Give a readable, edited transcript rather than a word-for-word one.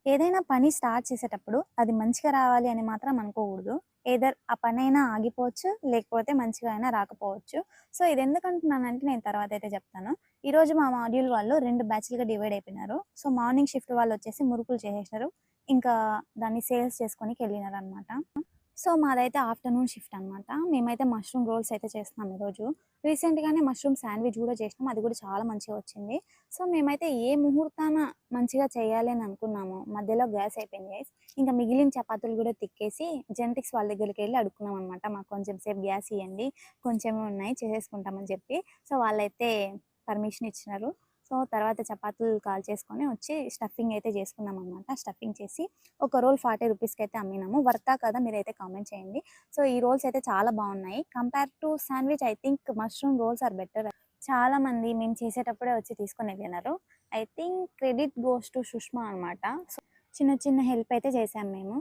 ఏదైనా పని స్టార్ట్ చేసేటప్పుడు అది మంచిగా రావాలి అని మాత్రం అనుకోకూడదు. ఎయిదర్ ఆ పనైనా ఆగిపోవచ్చు, లేకపోతే మంచిగా అయినా రాకపోవచ్చు. సో, ఇదెందుకంటున్నానంటే నేను తర్వాతయితే చెప్తాను. ఈరోజు మా మాడ్యూల్ వాళ్ళు 2 బ్యాచ్‌లుగా డివైడ్ అయిపోయినారు. సో, మార్నింగ్ షిఫ్ట్ వాళ్ళొచ్చేసి మురుకులు చేసేసినారు. ఇంకా దాన్ని సేల్స్ చేసుకోనీకెళ్ళినారనమాట. సో, మాదైతే ఆఫ్టర్‌నూన్ షిఫ్ట్ అనమాట. మేమైతే మష్రూమ్ రోల్స్ అయితే చేస్తున్నాం ఈరోజు. రీసెంట్‌గానే మష్రూమ్ శాండ్‌విచ్ గూడా చేసినాం. అది గూడా చాలా మంచిగా వచ్చింది. సో, మేమైతే ఏ ముహూర్తాన మంచిగా చేయాలి అని అనుకున్నామో, మధ్యలో గ్యాస్ అయిపోయింది గైస్. ఇంకా మిగిలిన చపాతీలు గూడా తిక్కేసి జెనెటిక్స్ వాళ్ళ దగ్గరికెళ్ళి అడుక్కున్నామనమాట. మాకు కొంచెం సేపు గ్యాస్ ఇయ్యండి, కొంచెమే ఉన్నాయి చేసేసుకుంటామని చెప్పి. సో, వాళ్ళైతే పర్మిషన్ ఇచ్చినారు. సో, తర్వాత చపాతీలు కాల్చేసుకొని వచ్చి స్టఫింగ్ అయితే చేసుకున్నామనమాట. స్టఫింగ్ చేసి ఒక రోల్ 40 రూపీస్‌కైతే అమ్మినాము. వర్తా కదా మీరైతే కామెంట్ చేయండి. సో, ఈ రోల్స్ అయితే చాలా బావున్నాయి. Compare to sandwich I think mushroom rolls are better. చాలామంది మేము చేసేటప్పుడే వచ్చి తీసుకొని ఎళ్ళినారు. I think credit goes to Sushma అనమాట. సో, చిన్న చిన్న హెల్ప్ అయితే చేశాం మేము.